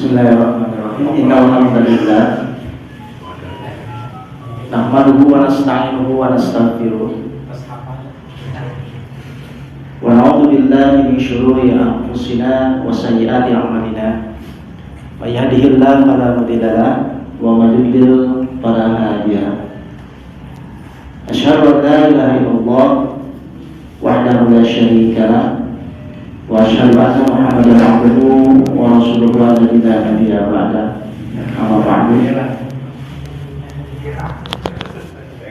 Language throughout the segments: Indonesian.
Bismillahirrahmanirrahim. Innal hamdalillah nahmaduhu wa nasta'inuhu wa nastaghfiruh wa na'udzu billahi min shururi anfusina wa sayyiati a'malina. May yahdihillahu fala mudilla lahu wa may yudlil fala hadiya lahu. Asyhadu an la ilaha illallah wahdahu la syarika lahu wa asyhadu anna Muhammadan abduhu wa rasuluhu alladzi la nabiyya ba'da. Amma ba'du.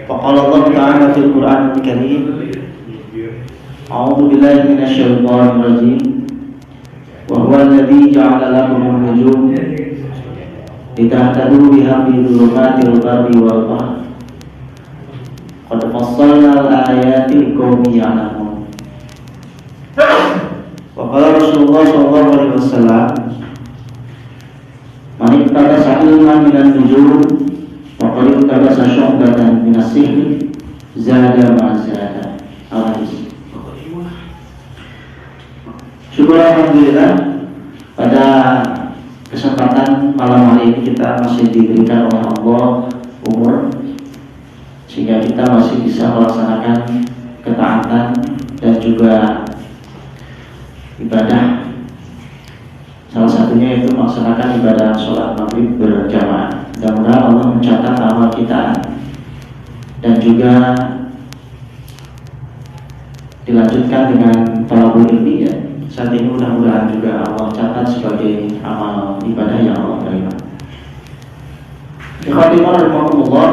Faqala Allah ta'ala fil Qur'anil Karim. A'udzu billahi minasy syaithanir rajim. Wa huwa alladzi ja'ala lakum an-nujum litahtadu biha fi dhulumatil barri wal bahri. Qad fassalna al-ayati liqaumin ya'lamun. Wa qala Rasulullah sallallahu alaihi wasallam, man iktabasa ilman minan nujum wa qad iktabasa syu'batan minas sihri zada ma zada. Al-hadis. Syukur alhamdulillah, pada kesempatan malam hari ini kita masih diberikan oleh Allah umur sehingga kita masih bisa melaksanakan ketaatan dan juga ibadah. Salah satunya itu melaksanakan ibadah sholat maghrib berjamaah. Mudah-mudahan Allah mencatat amal kita dan juga dilanjutkan dengan thalabul ilmi ya. Saat ini mudah-mudahan juga Allah catat sebagai amal ibadah yang Allah terima. Ikhwatimah rahimakumullah.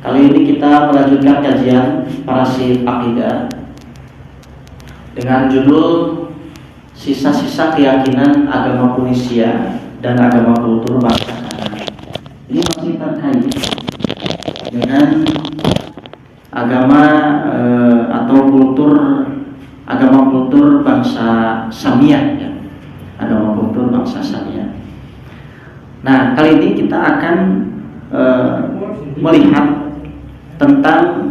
Kali ini kita melanjutkan kajian Parasif Aqidah dengan judul Sisa-sisa keyakinan agama Tunisia dan agama kultur bangsa. Ini masih terkait dengan agama atau agama kultur bangsa Samiyah ya. Agama kultur bangsa Samiyah. Nah, kali ini kita akan melihat tentang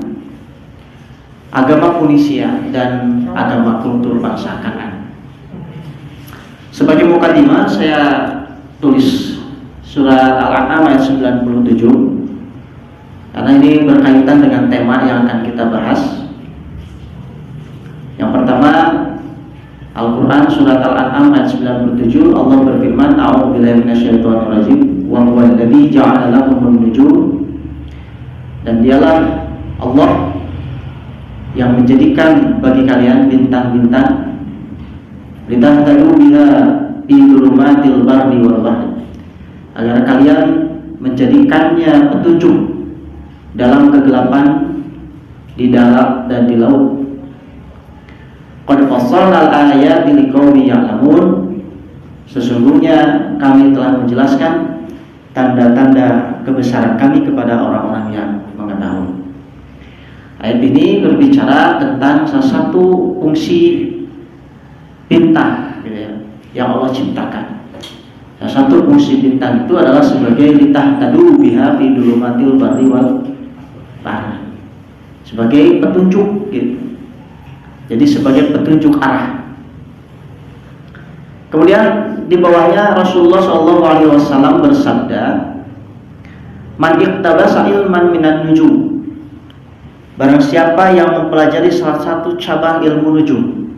agama Tunisia dan agama kultur bangsa Kanaan. Sebagai mukadimah saya tulis surat Al-An'am ayat 97 karena ini berkaitan dengan tema yang akan kita bahas. Yang pertama, Al-Quran surat Al-An'am ayat 97, Allah berfirman, A'udzubillahi minasyaitonir rajim, wa huwal ladzi ja'ala lakumun nujum, dan dialah Allah yang menjadikan bagi kalian bintang-bintang litahtadu biha fi dhulumatil barri wal bahri, agar kalian menjadikannya petunjuk dalam kegelapan di darat dan di laut. Qad fassalna al-ayati liqaumin ya'lamun, sesungguhnya kami telah menjelaskan tanda-tanda kebesaran kami kepada orang-orang yang mengetahui. Ayat ini berbicara tentang salah satu fungsi bintang gitu ya, yang Allah ciptakan. Salah satu fungsi bintang itu adalah sebagai litahtadu biha fi dhulumatil barri wal bahri, sebagai petunjuk gitu. Jadi sebagai petunjuk arah. Kemudian di bawahnya Rasulullah SAW bersabda, man iktabasa ilman minan nujum, barang siapa yang mempelajari salah satu cabang ilmu nujum,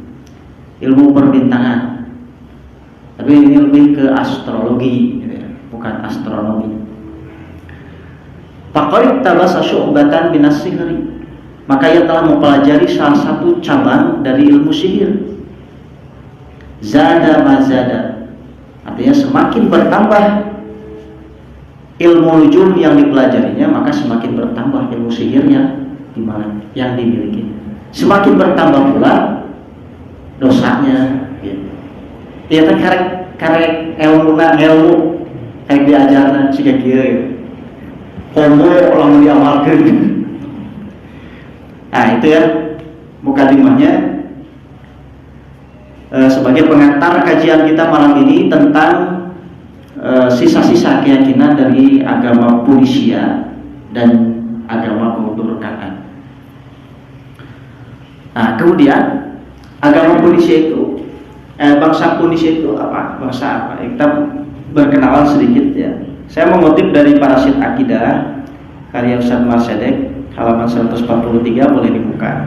ilmu perbintangan, tapi ini lebih ke astrologi gitu ya, bukan astronomi. Faqad iktabasa syu'batan minas sihri, maka ia telah mempelajari salah satu cabang dari ilmu sihir. Zada mazada, artinya semakin bertambah ilmu nujum yang dipelajarinya, maka semakin bertambah ilmu sihirnya di mana yang dimiliki. Semakin bertambah pula dosanya gitu. Dia teh karek ilmu kayak diajarna siga kieu gitu. Homo lamun diamalkeun. Nah, itu ya mukadimahnya sebagai pengantar kajian kita malam ini tentang sisa-sisa keyakinan dari agama Tunisia dan agama kultur Kanaan. Nah, kemudian agama Tunisia itu bangsa Kunis itu apa? Bangsa apa? Kita berkenalan sedikit ya. Saya mengutip dari Parasit Akidah karya Ustaz Marsedek halaman 143, boleh dibuka.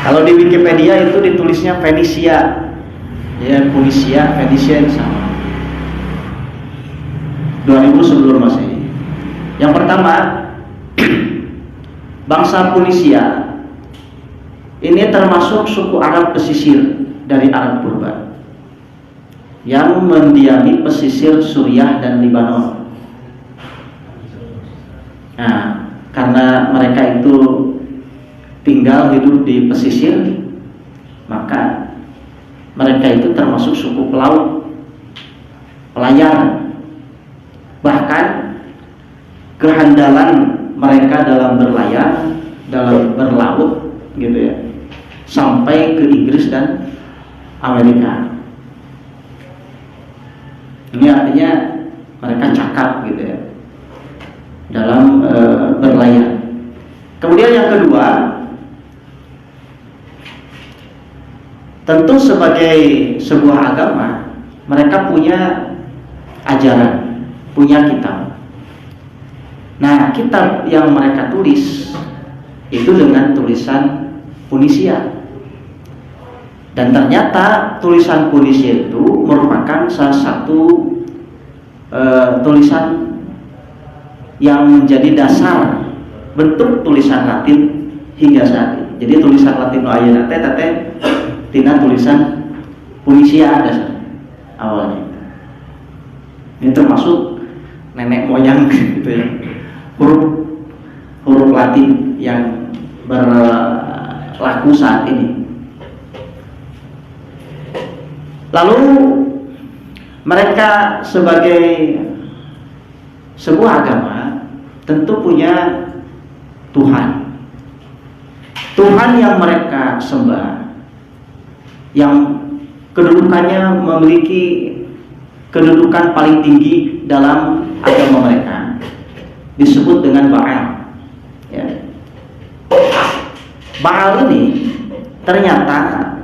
Kalau di Wikipedia itu ditulisnya Fenisia, ya Punisia, Fenisia yang sama. 2000 sebelum Masehi. Yang pertama, bangsa Punisia ini termasuk suku Arab pesisir dari Arab purba yang mendiami pesisir Suriah dan Lebanon. Nah, karena mereka itu tinggal hidup di pesisir, maka mereka itu termasuk suku pelaut, pelayar. Bahkan kehandalan mereka dalam berlayar, dalam berlaut, gitu ya, sampai ke Inggris dan Amerika. Ini artinya mereka cakap gitu ya dalam berlayar. Kemudian yang kedua, tentu sebagai sebuah agama mereka punya ajaran, punya kitab. Nah, kitab yang mereka tulis itu dengan tulisan Punisia. Dan ternyata tulisan Punisia itu merupakan salah satu tulisan yang menjadi dasar bentuk tulisan Latin hingga saat ini. Jadi tulisan Latin ayeuna teh tina tulisan Punisia dasar awalnya. Ini termasuk nenek moyang gitu ya. Huruf Latin yang berlaku saat ini. Lalu mereka sebagai sebuah agama tentu punya Tuhan. Tuhan yang mereka sembah, yang kedudukannya memiliki kedudukan paling tinggi dalam agama mereka, disebut dengan Baal. Ya. Baal ini ternyata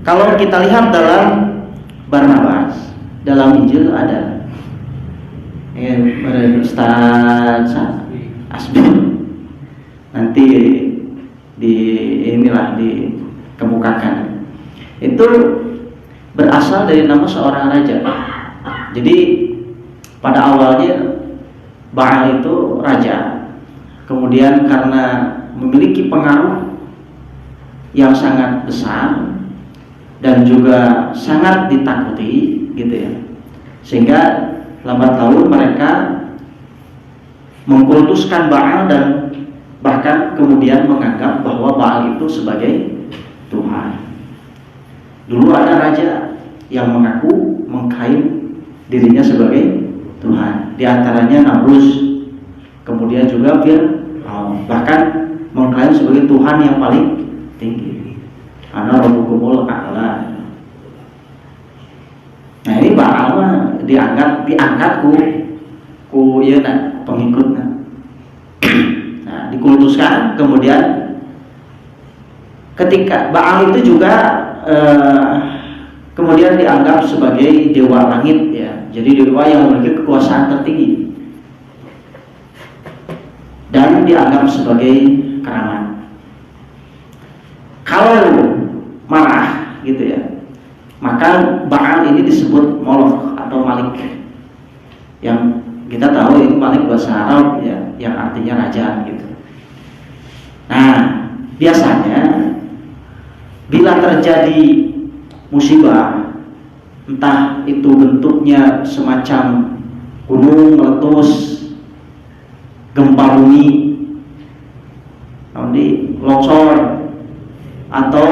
kalau kita lihat dalam Barnabas, dalam Injil ada Ustaz Asbi nanti dikemukakan. Itu berasal dari nama seorang raja. Jadi pada awalnya Baal itu raja, kemudian karena memiliki pengaruh yang sangat besar dan juga sangat ditakuti gitu ya, sehingga lambat laun mereka mengkultuskan Baal dan bahkan kemudian menganggap bahwa Baal itu sebagai Tuhan. Dulu ada raja yang mengaku mengklaim dirinya sebagai Tuhan, di antaranya Namrus, kemudian juga Fir'aun, bahkan mengklaim sebagai Tuhan yang paling tinggi. Ana rabbukumul a'la. Nah, ini Baal diangkat ku ieu pengikutna. Nah, dikultuskan, kemudian ketika Baal itu juga kemudian dianggap sebagai dewa langit ya. Jadi dewa yang memiliki kekuasaan tertinggi dan dianggap sebagai keramat. Kalau marah gitu ya, maka Baal ini disebut Moloch atau Malik, yang kita tahu itu Malik bahasa Arab ya, yang artinya raja gitu. Nah, biasanya bila terjadi musibah, entah itu bentuknya semacam gunung meletus, gempa bumi, longsor, atau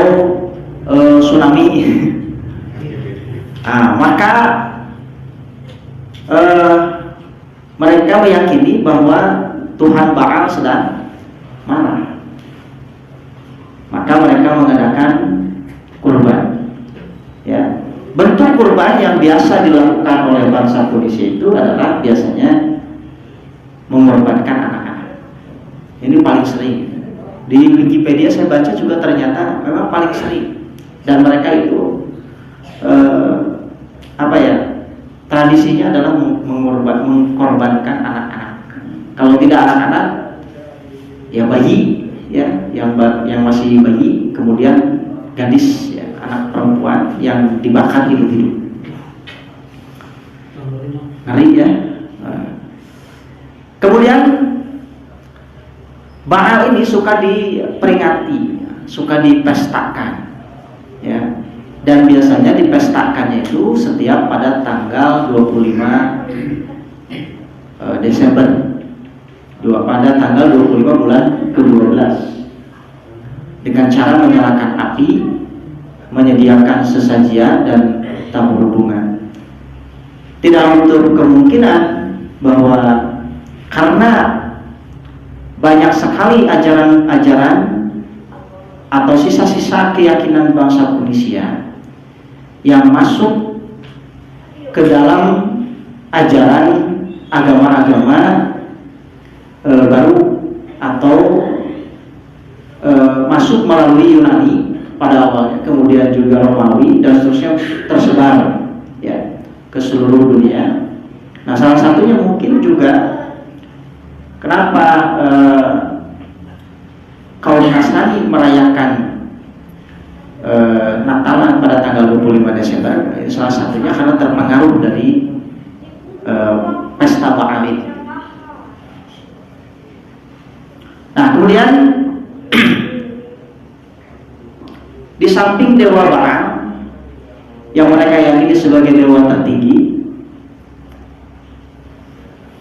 tsunami, nah, maka mereka meyakini bahwa Tuhan Baal sedang marah. Maka mereka mengadakan kurban. Ya, bentuk kurban yang biasa dilakukan oleh bangsa Punisia itu adalah biasanya mengorbankan anak-anak. Ini paling sering. Di Wikipedia saya baca juga ternyata memang paling sering dan mereka itu tradisinya adalah mengkorbankan anak-anak. Kalau tidak anak-anak, ya bayi, ya yang masih bayi, kemudian gadis, ya, anak perempuan yang dibakar hidup-hidup. Ngeri ya. Kemudian Baal ini suka diperingati, suka dipestakan, ya. Dan biasanya dipestakannya itu setiap pada tanggal 25 Desember, pada tanggal 25 bulan ke-12, dengan cara menyalakan api, menyediakan sesajian dan tamu hubungan. Tidak menutup kemungkinan bahwa karena banyak sekali ajaran-ajaran atau sisa-sisa keyakinan bangsa Tunisia yang masuk ke dalam ajaran agama-agama baru atau masuk melalui Yunani pada awalnya, kemudian juga Romawi dan seterusnya tersebar, ya, ke seluruh dunia. Nah, salah satunya mungkin juga kenapa kaum Nasrani merayakan Natalan pada tanggal 25 Desember, salah satunya karena terpengaruh dari pesta Baal ini. Nah, kemudian di samping dewa Baal yang mereka yakini sebagai dewa tertinggi,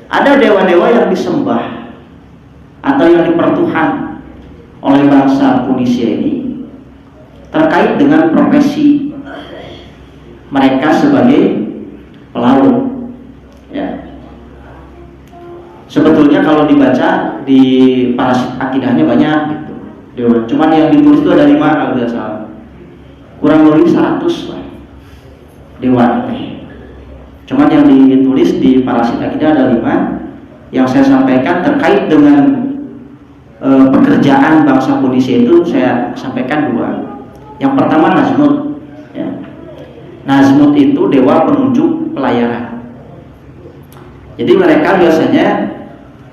ada dewa-dewa yang disembah atau yang dipertuhan oleh bangsa Tunisia ini terkait dengan profesi mereka sebagai pelaut, ya. Sebetulnya kalau dibaca di parasit akidahnya banyak gitu dewa, cuman yang ditulis itu ada 5 kalau tidak salah, kurang lebih 100 lah dewa. Cuman yang ditulis di parasit akidah ada 5. Yang saya sampaikan terkait dengan pekerjaan bangsa Tunisia itu saya sampaikan 2. Yang pertama Nazmut, ya. Nazmut itu dewa penunjuk pelayaran. Jadi mereka biasanya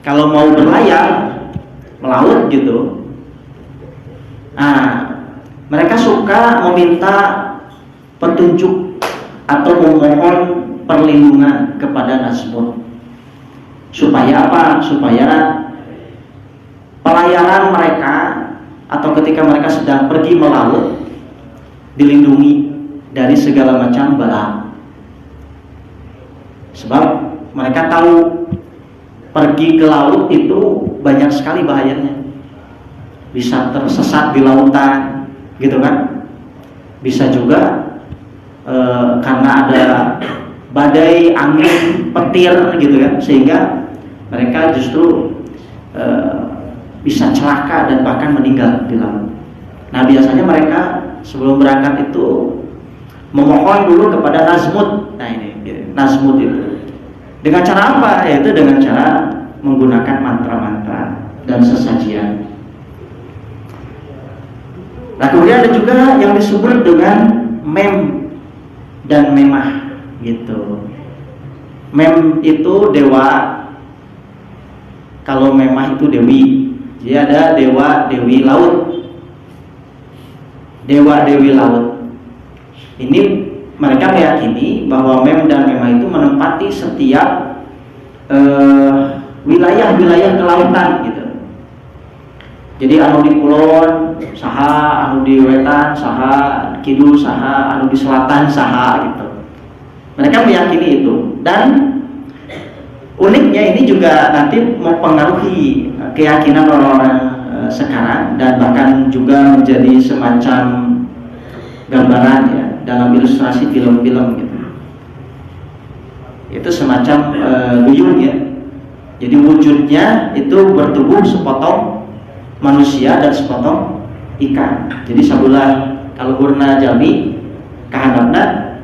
kalau mau berlayar, melaut gitu, mereka suka meminta petunjuk atau memohon perlindungan kepada Nazmut. Supaya apa? Supaya pelayaran mereka atau ketika mereka sedang pergi melaut dilindungi dari segala macam bala. Sebab mereka tahu pergi ke laut itu banyak sekali bahayanya. Bisa tersesat di lautan, gitu kan? Bisa juga karena ada badai, angin, petir, gitu kan, sehingga mereka justru bisa celaka dan bahkan meninggal di laut. Nah, biasanya mereka sebelum berangkat itu memohon dulu kepada Nazmut. Nah, ini Nazmut itu dengan cara apa? Yaitu dengan cara menggunakan mantra-mantra dan sesajian. Nah, kemudian ada juga yang disebut dengan Mem dan Memah gitu. Mem itu dewa, kalau Memah itu dewi. Jadi ada dewa dewi laut, dewa dewi laut. Ini mereka meyakini bahwa Mem dan Memah itu menempati setiap wilayah-wilayah kelautan gitu. Jadi anu di kulon saha, anu di wetan saha, kidul saha, anu di selatan saha gitu. Mereka meyakini itu, dan uniknya ini juga nanti mempengaruhi keyakinan orang-orang sekarang dan bahkan juga menjadi semacam gambaran, ya, dalam ilustrasi film-film gitu. Itu semacam duyung, ya. Jadi wujudnya itu bertubuh sepotong manusia dan sepotong ikan. Jadi sabulah kalau hurna jami kahandapna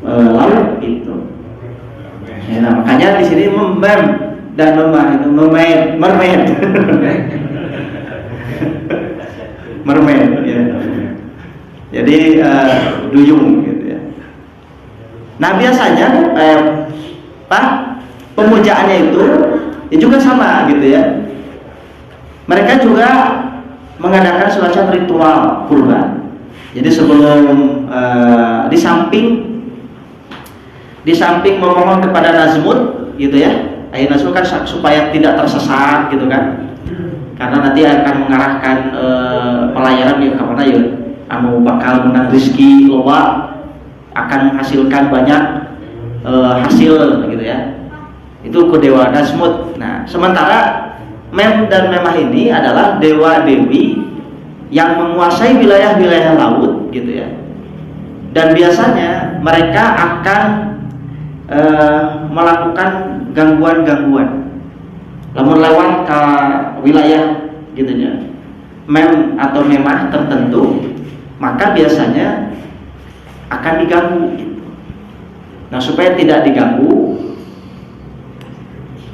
laut gitu. Ya, nah, makanya di sini Mem dan Memah itu mermaid, mermaid, ya. Jadi duyung gitu ya. Nah biasanya pemujaannya itu ya juga sama gitu ya. Mereka juga mengadakan semacam ritual kurban. Jadi sebelum di samping memohon kepada Nazmut gitu ya, ayat Nazmut kan supaya tidak tersesat gitu kan, karena nanti akan mengarahkan pelayaran ya kemana ya, anu bakal menang rezeki loba, akan menghasilkan banyak hasil gitu ya. Itu ke dewa Nazmut. Nah sementara Mem dan Memah ini adalah dewa dewi yang menguasai wilayah-wilayah laut gitu ya. Dan biasanya mereka akan melakukan gangguan-gangguan. Lamun lewat ke wilayah gitu ya, Mem atau Memah tertentu, maka biasanya akan diganggu gitu. Nah supaya tidak diganggu,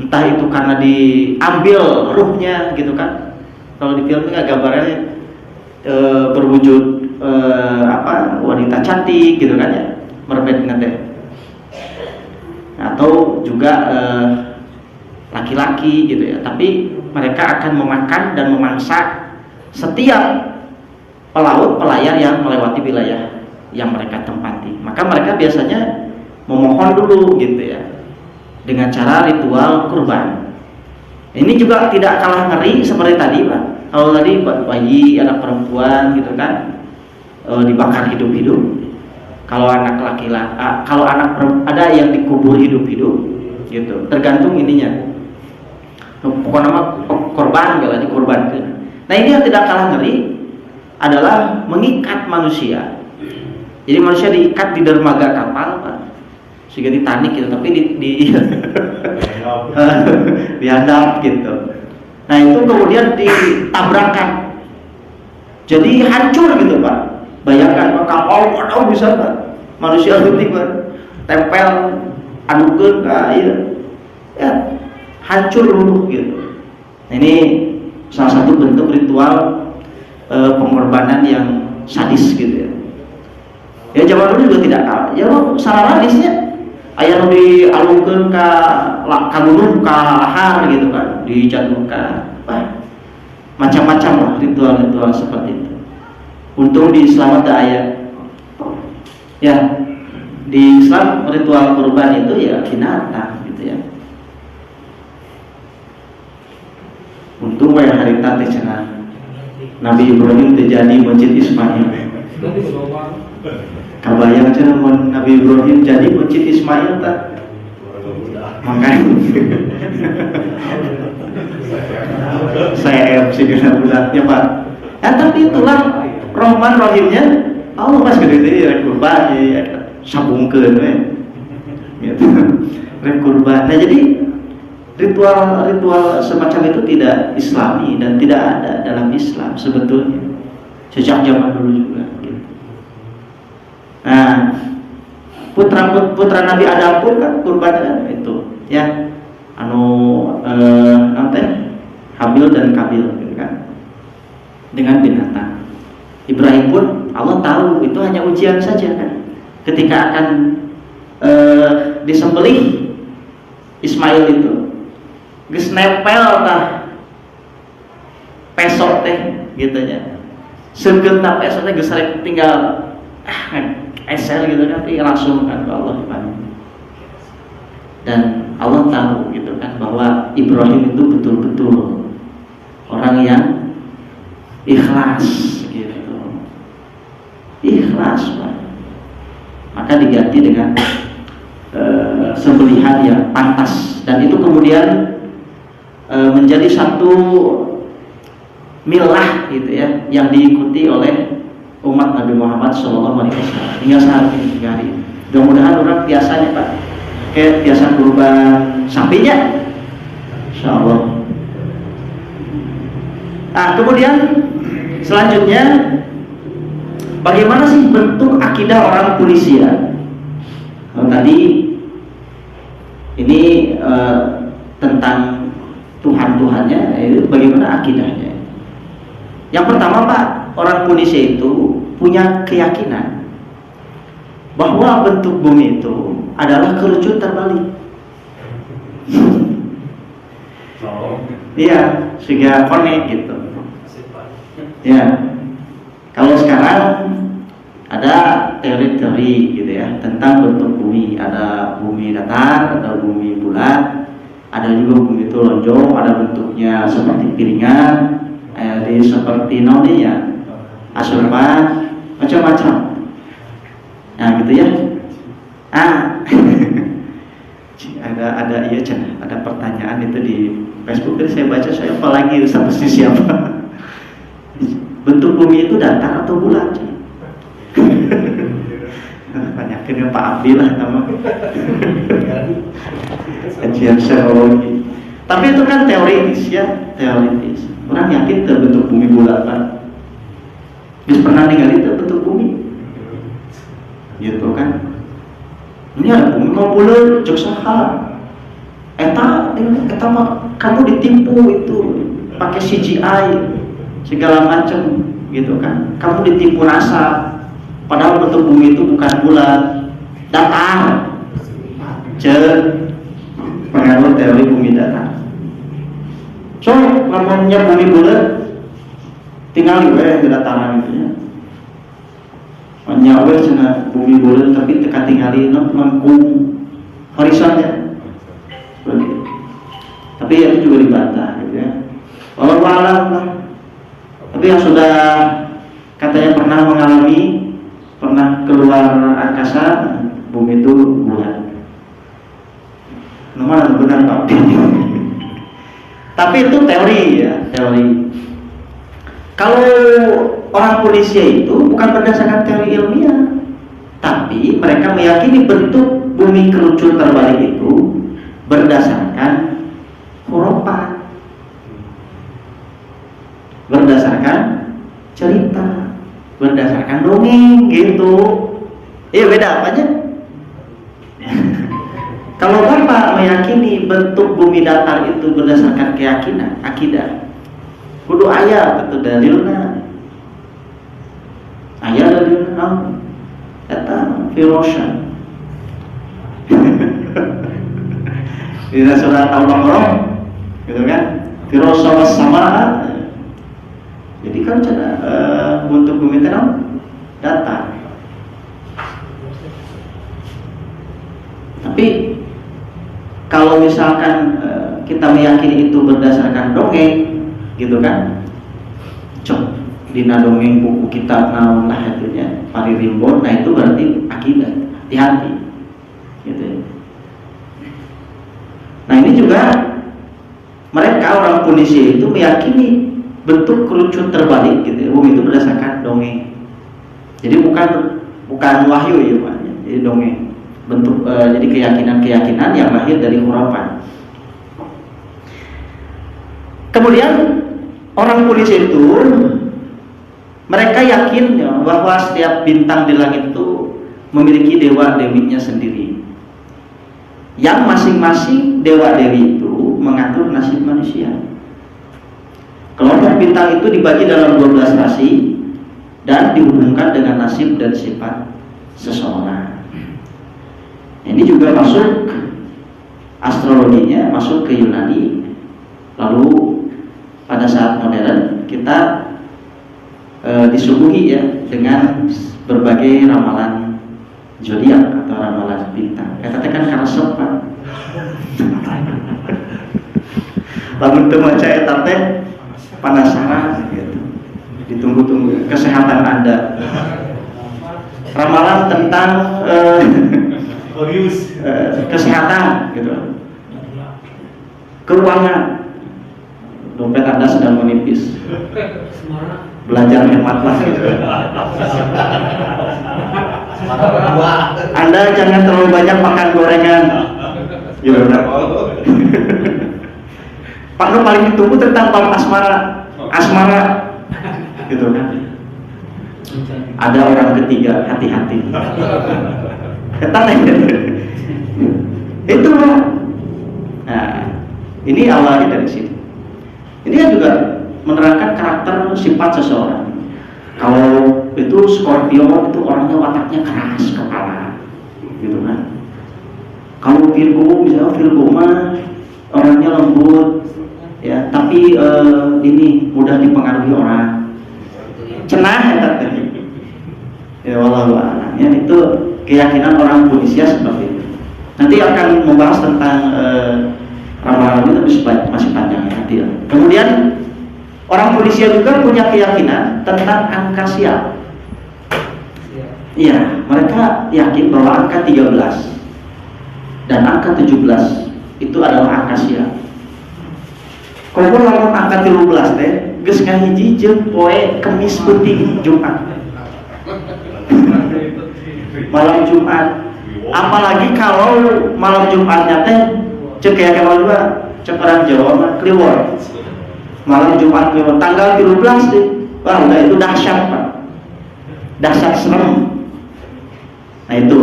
entah itu karena diambil ruhnya gitu kan. Kalau di film kan gambarnya berwujud wanita cantik gitu kan ya, mermaid nanti, atau juga laki-laki gitu ya. Tapi mereka akan memakan dan memangsa setiap pelaut pelayar yang melewati wilayah yang mereka tempati. Maka mereka biasanya memohon dulu gitu ya, dengan cara ritual kurban. Ini juga tidak kalah ngeri seperti tadi Pak. Kalau tadi bayi, anak perempuan gitu kan dibakar hidup-hidup. Kalau anak laki-laki, kalau anak ada yang dikubur hidup-hidup gitu. Tergantung ininya. Pokoknya nama korban kalau dikorbankan. Nah ini yang tidak kalah ngeri adalah mengikat manusia. Jadi manusia diikat di dermaga kapal Pak, sehingga ditanik gitu, tapi dihandap gitu. Nah itu kemudian ditabrakkan, jadi hancur gitu Pak. Bayangkan Pak, kapal waduh bisa Pak, manusia tiba tempel adukeun ka ieu ya, hancur luluh gitu. Nah, ini salah satu bentuk ritual pengorbanan yang sadis gitu ya. Ya zaman dulu juga tidak kalah. Ya salah hadisnya aya nu dialungkeun ka gunung ka lahar gitu kan, dijatuhkan. Macam-macam lah ritual-ritual seperti itu. Untung di Islam ada ayat. Ya, di Islam ritual kurban itu ya binatang gitu ya. Untung wae harita teh cenah Nabi Ibrahim terjadi masjid Ismail. Kabayang cenah mun Nabi Ibrahim jadi masjid Ismail tak? Makanya saya MC budak-budaknya Pak. Ya tapi itulah Rahman Rahimnya Allah pas gede ya kurban ya sabungkeun we. Gitu. Rem kurban. Nah jadi ritual semacam itu tidak Islami dan tidak ada dalam Islam sebetulnya sejak zaman dulu juga gitu. Nah putra Nabi Adam pun kan kurbannya itu ya Habil dan Kabil gitu kan, dengan binatang. Ibrahim pun Allah tahu itu hanya ujian saja kan, ketika akan disembelih Ismail itu geus nempel tah pesok teh gitu nya. Segeutna pesok teh geus rek tinggal esel gitu kan, langsung kan ke Allah dipanggil. Dan Allah tahu gitu kan bahwa Ibrahim itu betul-betul orang yang ikhlas gitu. Ikhlas Pak. Maka diganti dengan sembelihan yang pantas, dan itu kemudian menjadi satu milah gitu ya, yang diikuti oleh umat Nabi Muhammad SAW hingga saat ini hingga hari ini. Mudah-mudahan orang biasanya Pak kayak biasa kurban sapinya, insyaallah. Nah kemudian selanjutnya, bagaimana sih bentuk akidah orang Tunisia? Tadi ini tentang Tuhan-Tuhannya, itu bagaimana akidahnya. Yang pertama Pak, orang Tunisia itu punya keyakinan bahwa bentuk bumi itu adalah kerucut terbalik. Iya, sehingga connect gitu. Ya, kalau sekarang ada teori-teori gitu ya tentang bentuk bumi. Ada bumi datar, ada bumi bulat, ada juga bumi itu lonjong, ada bentuknya seperti piringan, ada seperti ya, asupan, macam-macam. Nah gitu ya. Ada pertanyaan itu di Facebook tadi saya baca, saya apalagi statusnya siapa? Bentuk bumi itu datar atau bulat? Banyakin Pak Abdi lah nama kajian psikologi. Tapi itu kan teoritis ya, teoritis. Orang yakin bentuk bumi bulat kan? Bisa pernah ningali itu bentuk bumi? Gitu kan? Ini ada bumi mau bulat, jok saha. Eta mah kamu ditipu itu pakai CGI segala macam gitu kan? Kamu ditipu rasa. Padahal bentuk bumi itu bukan bulat, datar. Pengaruh teori bumi datar. So, namanya bumi bulat, tinggal di dataran itu ya. Nyawa cina bumi bulat tapi teka tinggali lengkung horizonnya. Tapi itu juga dibantah gitu ya. Walau alam lah. Tapi yang sudah katanya pernah mengalami, pernah keluar angkasa, bumi itu bulat. Nomor benar Pak. Tapi itu teori ya, teori. Kalau orang Polynesia itu bukan berdasarkan teori ilmiah, tapi mereka meyakini bentuk bumi kerucut terbalik itu berdasarkan khurafat, berdasarkan cerita, berdasarkan dongeng gitu. Iya beda apanya? Kalau Bapak meyakini bentuk bumi datar itu berdasarkan keyakinan, akidah, kudu aya tentu dalilna. Aya dalilna eta firosha. Di surat Al-Baqarah gitu kan? Firosha was samaa. Jadi kan bentuk bumi itu datar. Tapi kalau misalkan kita meyakini itu berdasarkan dongeng, gitu kan? Cok, dina dongeng buku kitab naon lah itunya, Pari Rimbon, nah itu berarti akidah, hati-hati, gitu. Nah ini juga mereka orang Polynesia itu meyakini bentuk kerucut terbalik, gitu. Bumi itu berdasarkan dongeng. Jadi bukan wahyu ya Pak, jadi dongeng. Bentuk jadi keyakinan yang lahir dari khurafat. Kemudian orang Polynesia itu mereka yakin ya, bahwa setiap bintang di langit itu memiliki dewa dewinya sendiri, yang masing-masing dewa dewi itu mengatur nasib manusia. Kelompok bintang itu dibagi dalam 12 rasi dan dihubungkan dengan nasib dan sifat seseorang. Ini juga masuk astrologinya, masuk ke Yunani. Lalu pada saat modern kita disuguhi ya dengan berbagai ramalan zodiak atau ramalan bintang. Kita kan karena sempat. Lalu maca eta teh penasaran gitu. Ditunggu-tunggu kesehatan Anda. Ramalan tentang kesehatan gitu, keuangan, dompet Anda sedang menipis, belajar hematlah gitu. Anda jangan terlalu banyak makan gorengan gitu. Pak paling ditunggu tentang bab asmara gitu kan. Ada orang ketiga, hati-hati. Itu nah ini awalnya dari situ. Ini kan juga menerangkan karakter sifat seseorang. Kalau itu Scorpio itu orangnya wataknya keras kepala, gitu kan. Kalau Virgo misalnya Virgo mah orangnya lembut, ya, tapi ini mudah dipengaruhi orang, cenah ya wallahu a'lam. Ya, itu keyakinan orang Indonesia seperti itu. Nanti akan membahas tentang ramalan ini, tapi masih panjang nanti ya. Kemudian orang Indonesia juga punya keyakinan tentang angka sial. Iya, mereka yakin bahwa angka 13 dan angka 17 itu adalah angka sial. Kalau lawan angka 13 teh geus ngahiji jeung poe Kemis penting Jumat. Malam Jumat. Apalagi kalau malam Jumatnya teh cek kayak kalau juga cek orang Jawa mah kliwon. Malam Jumat kliwon tanggal 13 deh. Wah, udah itu dahsyat, Pak. Dahsyat serem. Nah, itu.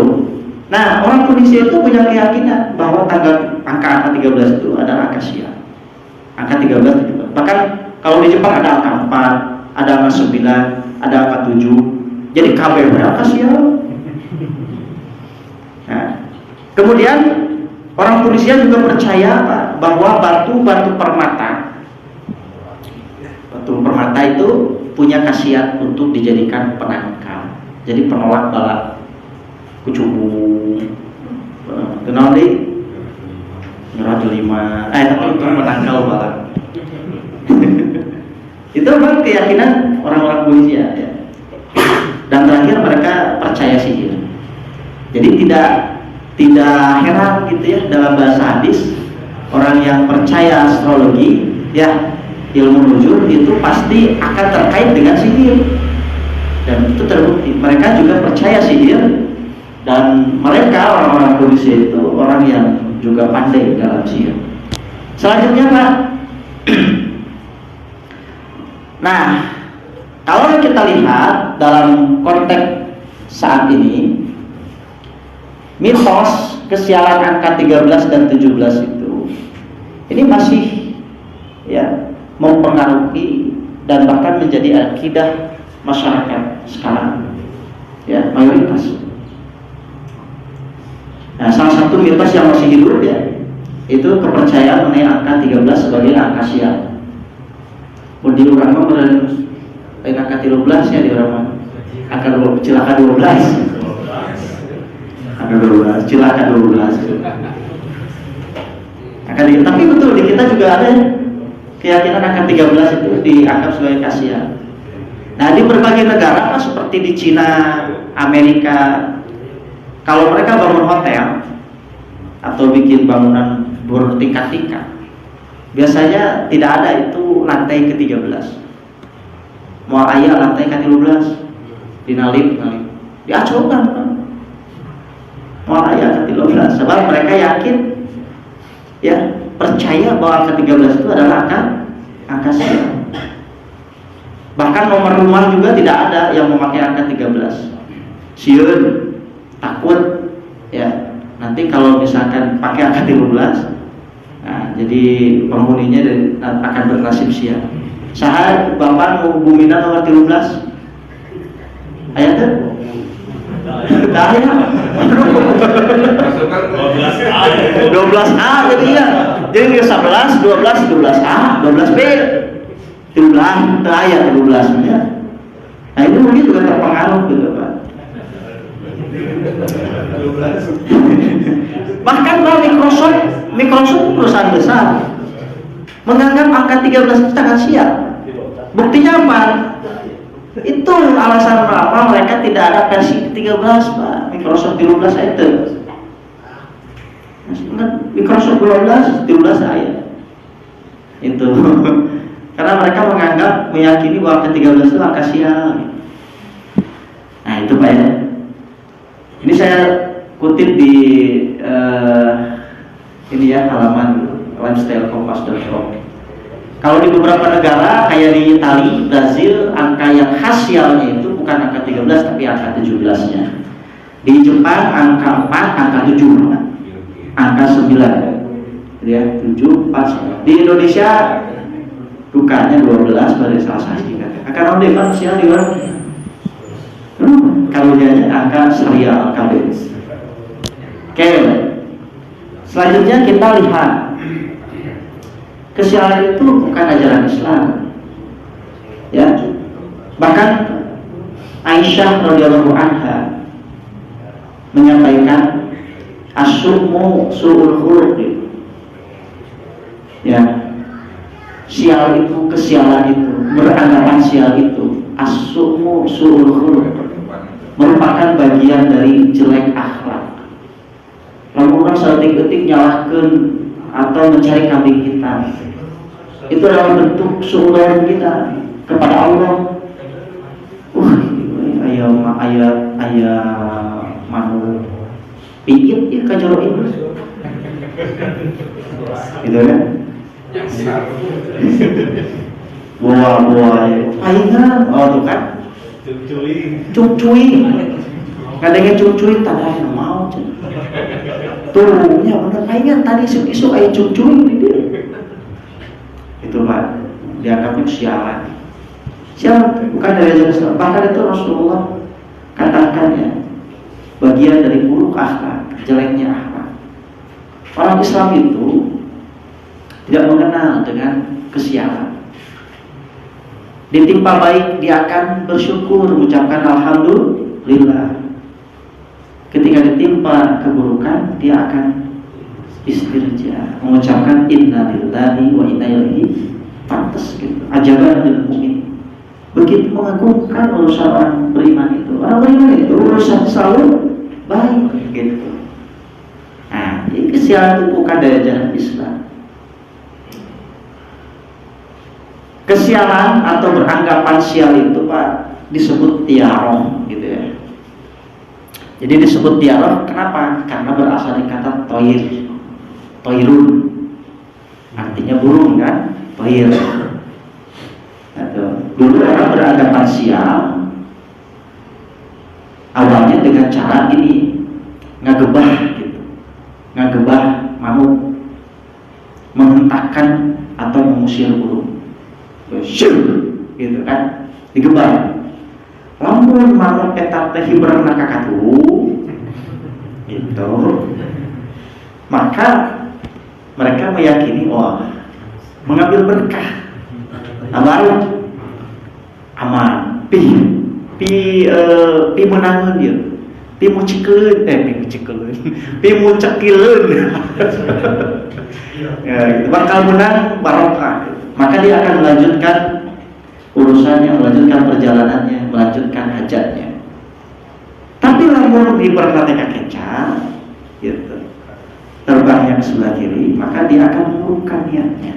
Nah, orang Indonesia itu punya keyakinan bahwa angka 13 itu adalah angka sial. Angka 13 itu. Bahkan kalau di Jepang ada angka 4, ada angka 9, ada angka 7. Jadi KB angka sial. Nah, kemudian orang Indonesia juga percaya bahwa batu-batu permata itu punya khasiat untuk dijadikan penangkal. Jadi penolak bala kucubung, kenal deh nyerah delima, tapi untuk menangkal bala. Itu memang keyakinan orang-orang Indonesia ya. Dan terakhir mereka percaya sihir. Jadi tidak heran gitu ya, dalam bahasa hadis orang yang percaya astrologi ya, ilmu nujum itu pasti akan terkait dengan sihir. Dan itu terbukti. Mereka juga percaya sihir. Dan mereka orang-orang Indonesia itu orang yang juga pandai dalam sihir. Selanjutnya Pak, nah kalau kita lihat dalam konteks saat ini, mitos kesialan angka 13 dan 17 itu ini masih ya mempengaruhi dan bahkan menjadi akidah masyarakat sekarang ya, mayoritas. Nah, salah satu mitos yang masih hidup ya, itu kepercayaan mengenai angka 13 sebagai angka sial. Di orang mah angka 13 ya, di orang angka celaka 12. Angka 12, celaka 12. Tapi betul di kita juga ada keyakinan angka 13 itu dianggap sebagai angka sial. Nah, di berbagai negara seperti di Cina, Amerika, kalau mereka bangun hotel atau bikin bangunan bertingkat-tingkat, biasanya tidak ada itu lantai ke-13. Mau ayah lantai ke-13 dinalip, diacokan kan. Mau ayah ke-13, sebab mereka yakin ya, percaya bahwa angka 13 itu adalah angka sial. Bahkan nomor rumah juga tidak ada yang memakai angka 13. Sieun, takut ya, nanti kalau misalkan pakai angka 13, nah, jadi penghuninya akan bernasib sial. Saha bapak mau bumina nomor 13? Ayat tuh? Dah ya. 12A jadi ya. Jadi 11, 12, 12A, 12B. 13, ayat 13 ya. Nah, itu mungkin juga terpengaruh gitu Pak. Bahkan Microsoft perusahaan besar menganggap angka 13 itu sangat sial. Buktinya apa? Itu alasan apa mereka tidak ada versi 13 Pak. Microsoft 13 itu. Microsoft 12 ayat. Itu. Karena mereka meyakini bahwa angka 13 itu angka sial. Nah, itu Pak ya. Ini saya kutip di ini ya, halaman lifestylekompas.com. Kalau di beberapa negara kayak di Italia, Brazil, angka yang khas sialnya itu bukan angka 13 tapi angka 17-nya. Di Jepang angka 4, angka 7, angka 9. Ya, 7, 4. Di Indonesia dukanya 12 pada salah satu. Akan ada kan sial di mana? Karunya angka syariah KB. Oke. Selanjutnya kita lihat kesialan itu bukan ajaran Islam. Ya. Bahkan Aisyah radhiyallahu anha menyampaikan asyumu su'ul khuluq. Ya. Sial itu, kesialan itu, beranggapan sial itu, asyumu su'ul khuluq, merupakan bagian dari jelek akhlak. Lalu orang sedetik-detik nyalahkan atau mencari kambing hitam, itu adalah bentuk suudzon kita kepada Allah. Ayah manu pijit ya kajaro itu, gitu kan? Buah palingan, oh tuh kan? Cucuy, kadangnya cucuy tanda yang mau tuh, ya bener palingan tadi isu ayah cucuy itu Pak, dianggapnya sialan. Sialan bukan dari ajaran Islam, bahkan itu Rasulullah katakan ya, bagian dari buruk akhlak, jeleknya akhlak. Orang Islam itu tidak mengenal dengan kesialan. Ditimpa baik dia akan bersyukur, mengucapkan alhamdulillah. Ketika ditimpa keburukan dia akan istirja, mengucapkan innalillahi wa inna ilaihi pantas gitu. Ajaban lil mukmin. Begitu mengagumkan urusan orang beriman itu. Orang beriman itu urusan selalu baik gitu. Nah, ini kesialan itu bukan dari ajaran Islam. Kesialan atau beranggapan sial itu Pak disebut tiaroh gitu ya. Jadi disebut tiaroh kenapa? Karena berasal dari kata toir, toirun, artinya burung kan, toir. Dulu orang beranggapan sial awalnya dengan cara ini, ngagebah gitu, ngagebah manuk, menghentakkan atau mengusir burung. Gitu kan, digebar. Lamun manuk eta teh hiberna kakatu, gitu. Maka mereka meyakini, wah, mengambil berkah. Baru aman, pi menangan dia, pi mucikeun, pi mucekileun. Ya, itu bakal menang barokah. Maka dia akan melanjutkan urusannya, melanjutkan perjalanannya, melanjutkan hajatnya. Tapi lamun diperhatikan kencang, gitu, terbangnya ke sebelah kiri, maka dia akan mengurungkan niatnya.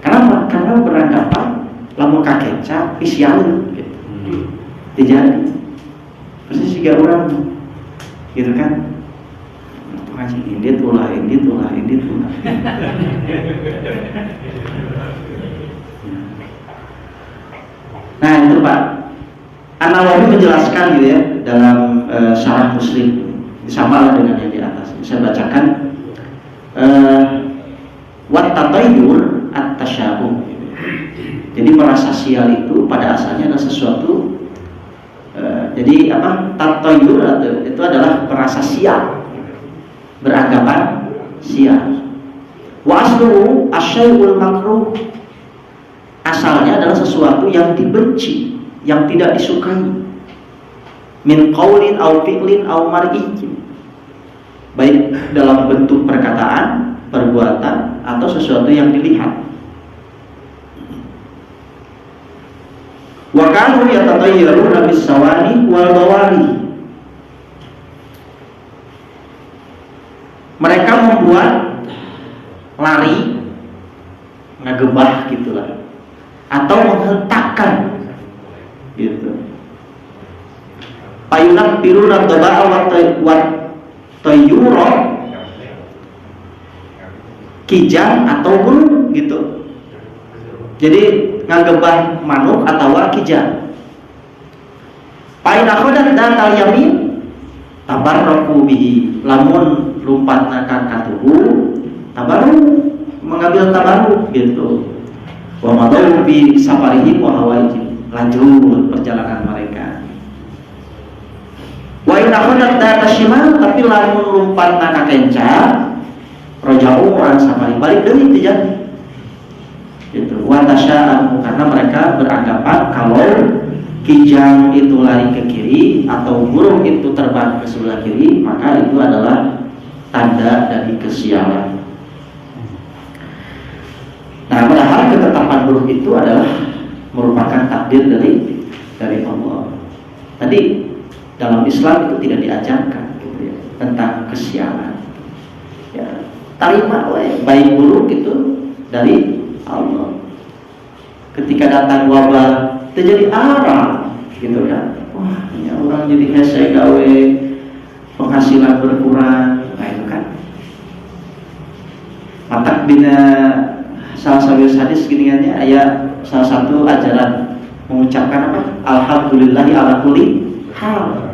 Kenapa? Karena beranggapan lamun kakencang, isialun, gitu. Dijadi. Persis juga orang, gitu kan? Ngaji ini tulah. Nah itu Pak, An-Nawawi menjelaskan gitu ya dalam Syarah Muslim, sama dengan yang di atas. Saya bacakan wat tatayyur at-tasyabuh. Jadi merasa sial itu pada asalnya adalah sesuatu jadi apa? Tatayyur itu adalah merasa sial, beranggapan sial. Wa asluhu asyai'ul makruh. Asalnya adalah sesuatu yang dibenci, yang tidak disukai. Min qaulin aw fi'lin aw mar'iyyin. Baik dalam bentuk perkataan, perbuatan atau sesuatu yang dilihat. Wa kanu yatatayyaruna bis sawani wal bawari. Mereka membuat lari, ngagebah gitulah, atau menghentakkan gitu. Payunak biru naba'a wat tayyura, kijang atau burung gitu. Jadi ngagebah manuk atau kijang. Painakhodan datal yamin tabarraku bihi, lamun lumpatna ka katuhu tabarruk, mengambil tabarruk gitu. Wa madau bi safarihim wa hawaijim, lanjut perjalanan mereka. in akhadat data shimal, tapi lamun lumpat ka kenca rojau orang samari balik deui teh jadi gitu. Wa tasya'u, karena mereka beranggapan kalau kijang itu lari ke kiri atau burung itu terbang ke sebelah kiri, maka itu adalah tanda dari kesialan. Nah, padahal ketetapan buruk itu adalah merupakan takdir dari Allah. Tadi dalam Islam itu tidak diajarkan gitu ya, tentang kesialan. Ya, terima baik buruk itu dari Allah. Ketika datang wabah terjadi arah gitu kan. Wah, ya orang jadi hese gawe, penghasilan berkurang, nah itu kan. Matak bina salah satu hadis gini-gini ayat salah satu ajaran mengucapkan apa? Alhamdulillahi ala kulli hal.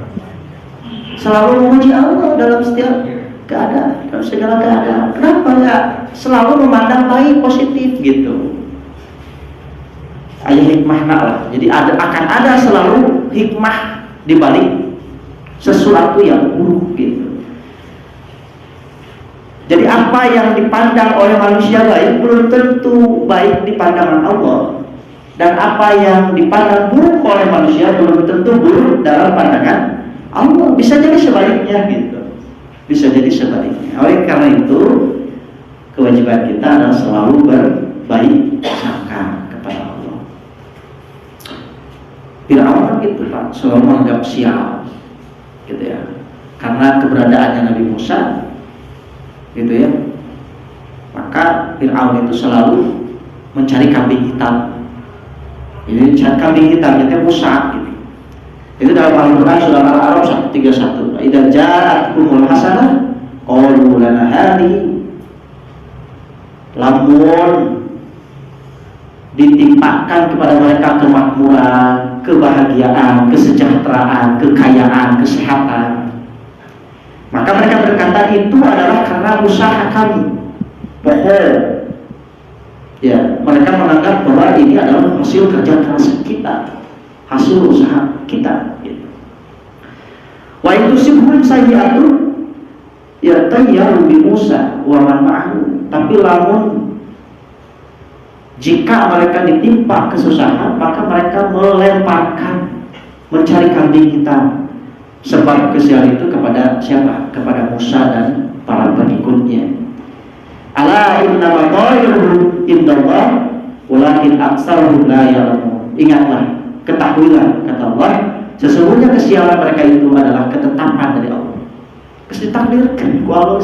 Selalu memuji Allah dalam setiap keadaan, dalam segala keadaan. Kenapa ya? Selalu memandang baik, positif gitu. Ayat hikmah lah. Jadi akan ada selalu hikmah di balik sesuatu yang buruk gitu. Jadi apa yang dipandang oleh manusia baik belum tentu baik di pandangan Allah, dan apa yang dipandang buruk oleh manusia belum tentu buruk dalam pandangan Allah. Bisa jadi sebaliknya gitu. Bisa jadi sebaliknya. Oleh karena itu kewajiban kita adalah selalu berbaik sangka kepada Allah. Fir'aun gitu Pak, selalu menganggap sial gitu ya, karena keberadaannya Nabi Musa gitu ya. Maka Fir'aun itu selalu mencari kambing hitam. Ini cari kambing hitam itu Musa gitu. Itu dalam Al-Quran surah Al-A'raf 131. Idza ja'atkumul hasanah qalu lana hadhihi. Lamun ditimpakan kepada mereka kemakmuran, kebahagiaan, kesejahteraan, kekayaan, kesehatan, maka mereka berkata itu adalah karena usaha kami. Bohong. Ya, mereka menganggap bahwa ini adalah hasil kerja keras kita, hasil usaha kita. Gitu. Wa intusibhum sayyi'atun ya tayyaru bi Musa wa man ma'ahu. Tapi lamun jika mereka ditimpa kesusahan, maka mereka melemparkan, mencari kambing hitam. Sebab kesial itu kepada siapa? Kepada Musa dan para pengikutnya. Ala inna ma ta'iruhum indallah walakin aktsaruhum la ya'lamun. Ingatlah, ketahuilah kata Allah, sesungguhnya kesialan mereka itu adalah ketetapan dari Allah. Ditakdirkan ku Allah.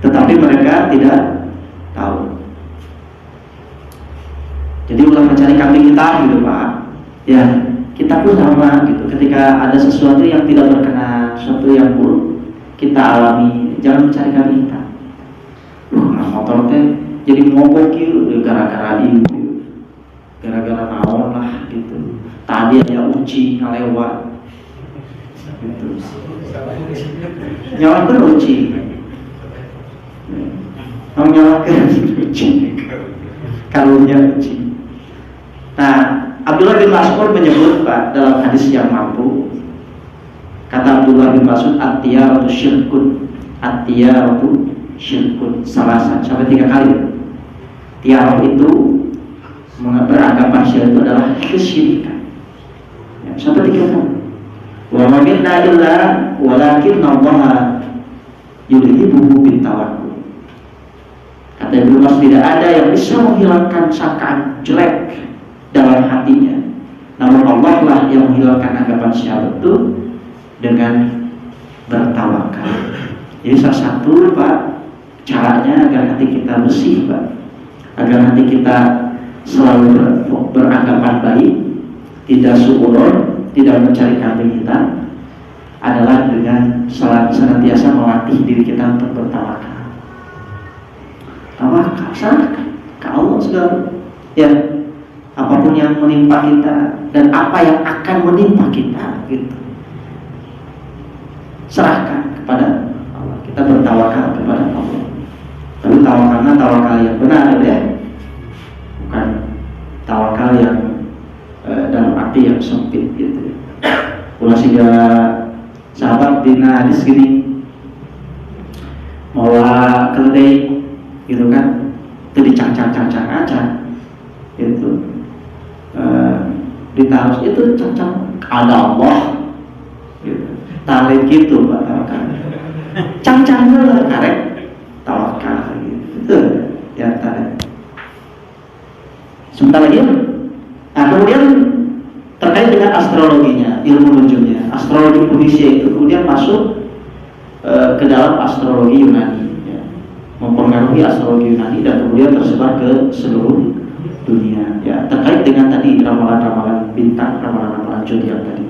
Tetapi mereka tidak tahu. Jadi ulah mencari kambing hitam gitu Pak. Ya, kita pun sama gitu. Ketika ada sesuatu yang tidak berkenan, sesuatu yang buruk kita alami, jangan mencari kambing hitam. Motor teh jadi mogok gitu gara-gara ini, gara-gara naon lah gitu. Tadi ada uci ngalewat gitu. Nyalakan uci, nyalakan uci, karunya uci. Nah, Abdullah bin Mas'ud menyebut Pak dalam hadis yang mampu, kata Abdullah bin Mas'ud, at-tiyaratu syirkun, at-tiyaratu syirkun, sampai 3 kali. Tiarah itu beranggapan syirik itu adalah kesyirikan. Ya, sampai 3 kali. Wa ma minna illa walakin Allah yudhibuhu bin tawakkul. Kata Ibnu Mas'ud, tidak ada yang bisa menghilangkan sangkaan jelek dalam hatinya, namun Allah lah yang menghilangkan anggapan syirik itu dengan bertawakal. Jadi salah satu Pak caranya agar hati kita bersih Pak, agar hati kita selalu beranggapan baik, tidak suudzon, tidak mencari kambing hitam, adalah dengan senantiasa melatih diri kita untuk bertawakal. Tawakal, serahkan ke Allah segala ya, apapun yang menimpa kita dan apa yang akan menimpa kita gitu, serahkan kepada Allah. Kita bertawakal kepada Allah. Tapi tawakalnya tawakal yang benar ya, bukan tawakal yang dalam arti yang sempit gitu. Ulah siga sahabat dina hadis gini, mawa keledai gitu kan, itu dicang-cang aja gitu, ditaruh itu cang-cang ada Allah gitu. Tarik gitu Pak tawakal, cang-cang lah karek tawakal gitu ya tarik. Sebentar lagi, nah kemudian terkait dengan astrologinya, ilmu nujumnya, astrologi Indonesia itu kemudian masuk ke dalam astrologi Yunani, ya. Mempengaruhi astrologi Yunani dan kemudian tersebar ke seluruh dunia, ya, terkait dengan tadi ramalan-ramalan bintang, ramalan-ramalan zodiak tadi.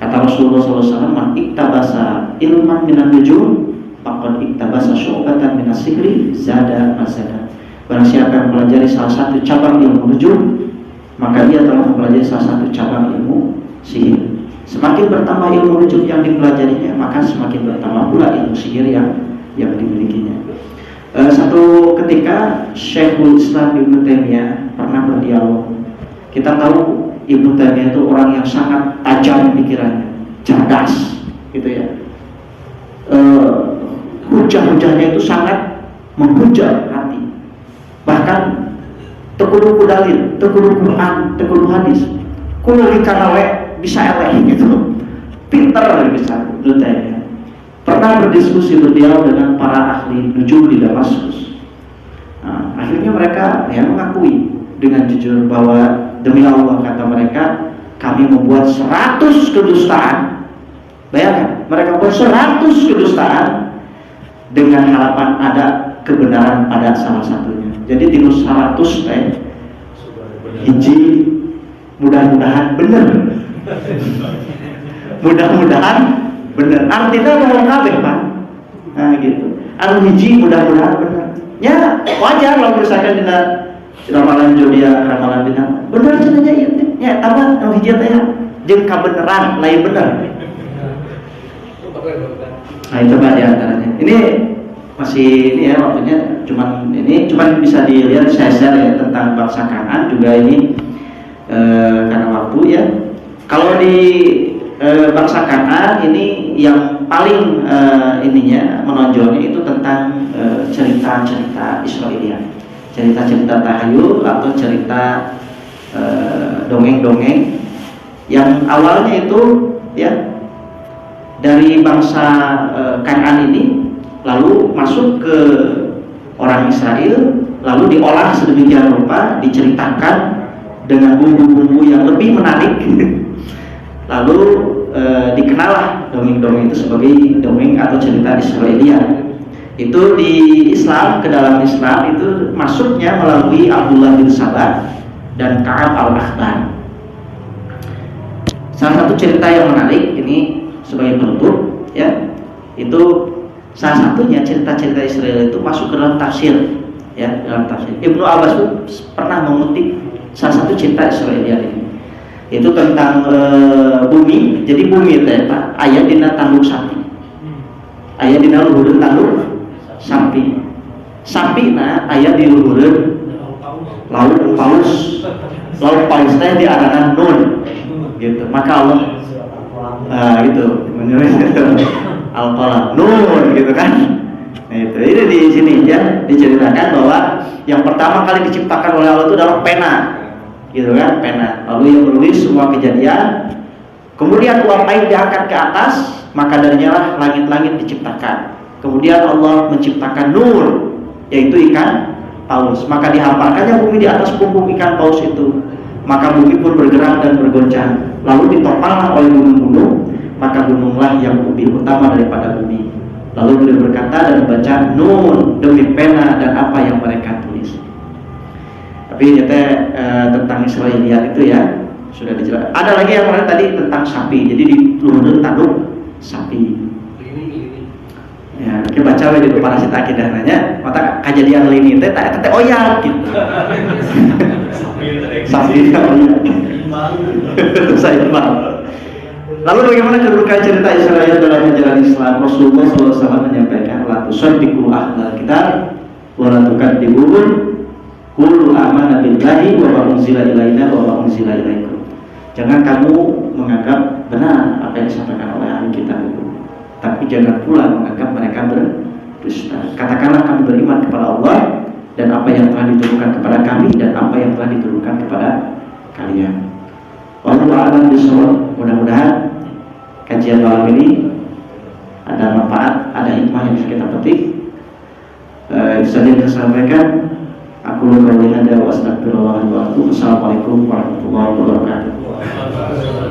Kata Rasulullah SAW, "Man iktabasa ilman minan nujum, faqad iktabasa syu'batan minas sihri, zada mazada." Barang siapa yang mempelajari salah satu cabang ilmu nujum, maka dia telah mempelajari salah satu cabang ilmu sihir. Semakin bertambah ilmu nujum yang dipelajarinya, maka semakin bertambah pula ilmu sihir yang dimilikinya. Satu ketika Syekhul Islam Ibnu Taimiyah pernah berdialog. Kita tahu Ibnu Taimiyah itu orang yang sangat tajam pikirannya, cerdas, gitu ya. Hujah-hujahnya itu sangat menghujah hati. Bahkan tekuluh dalil, tekuluh Quran, tekuluh hadis, kulo dikanawe bisa eleh gitu, pinter bisa. Ibnu Taimiyah pernah berdiskusi berdialog dengan para ahli nujum di Damaskus. Nah, akhirnya mereka ya mengakui dengan jujur bahwa demi Allah, kata mereka, kami membuat 100 kedustaan. Bayangkan, mereka membuat 100 kedustaan dengan harapan ada kebenaran pada salah satunya. Jadi di 100 hiji mudah-mudahan benar. Mudah-mudahan benar. Artinya mau kabeh Pak. Nah gitu. Anu hiji mudah-mudahan benar. Ya wajar kalau misalkan dina ramalan zodiak, ramalan bintang. Benar cenanya ieu teh. Ya tambah anu hiji teh jeung kabeneran lain benar. Nah itu Pak di antaranya. Ini masih ini ya waktunya cuman bisa dilihat saya share ya tentang bangsa Kanaan juga ini karena waktu ya. Kalau di bangsa Kanaan ini yang paling ininya menonjolnya itu tentang cerita-cerita Israiliyat, cerita-cerita tahayul atau cerita dongeng-dongeng yang awalnya itu ya dari bangsa Kanaan ini lalu masuk ke orang Israel, lalu diolah sedemikian rupa, diceritakan dengan bumbu-bumbu yang lebih menarik. Lalu dikenallah dongeng-dongeng itu sebagai dongeng atau cerita Israiliyat. Itu di Islam, ke dalam Islam itu masuknya melalui Abdullah bin Sabah dan Ka'ab al-Ahbar. Salah satu cerita yang menarik ini sebagai penutup ya, itu salah satunya cerita-cerita Israel itu masuk ke dalam tafsir ya, dalam tafsir. Ibnu Abbas pernah mengutip salah satu cerita Israiliyat ini. Itu tentang bumi. Jadi bumi itu ya Pak, aya dina tanduk sapi. Aya dina luhureun tanduk sapi. Sapi na aya di luhureun laut paus. Laut paus teh diaranan Nun. Gitu. Maka Allah gitu menurut Al-Qalam Nun gitu kan. Nah itu di sini ya diceritakan bahwa yang pertama kali diciptakan oleh Allah itu adalah pena, gitu kan, pena. Lalu yang menulis semua kejadian. Kemudian uap air diangkat ke atas, maka darinya lah langit-langit diciptakan. Kemudian Allah menciptakan nur, yaitu ikan paus. Maka dihamparkannya bumi di atas punggung ikan paus itu. Maka bumi pun bergerak dan bergoncang. Lalu ditopanglah oleh gunung-gunung, maka gununglah yang lebih utama daripada bumi. Lalu beliau berkata dan membaca Nun demi pena dan apa yang mereka tulis. Tapi nyata tentang Israiliyat itu ya sudah dijelaskan. Ada lagi yang lain tadi tentang sapi. Jadi di luhureun tanduk sapi. Ya, kita baca di depan nasi akidah nanya, mata kejadian lini teh tak teh oyak gitu. Sapi oyak. Saya iman. Lalu bagaimana kedudukan cerita Israel dalam ajaran Islam? Rasulullah SAW menyampaikan, la tusaddiqu ahlal kitab wa la tukadzibuhum qul amanna billahi wa ma unzila ilaina wa ma unzila ilaikum. Jangan kamu menganggap benar apa yang disampaikan oleh ahli kitab itu, tapi jangan pula menganggap mereka berdusta. Katakanlah kami beriman kepada Allah dan apa yang telah diturunkan kepada kami dan apa yang telah diturunkan kepada kalian. Wallahu a'lam bishawab. Mudah-mudahan kajian malam ini ada manfaat, ada hikmah yang bisa kita petik. Itu saja yang saya sampaikan. Aku qauli hada wa astaghfirullah wa atubu. Assalamualaikum warahmatullahi wabarakatuh.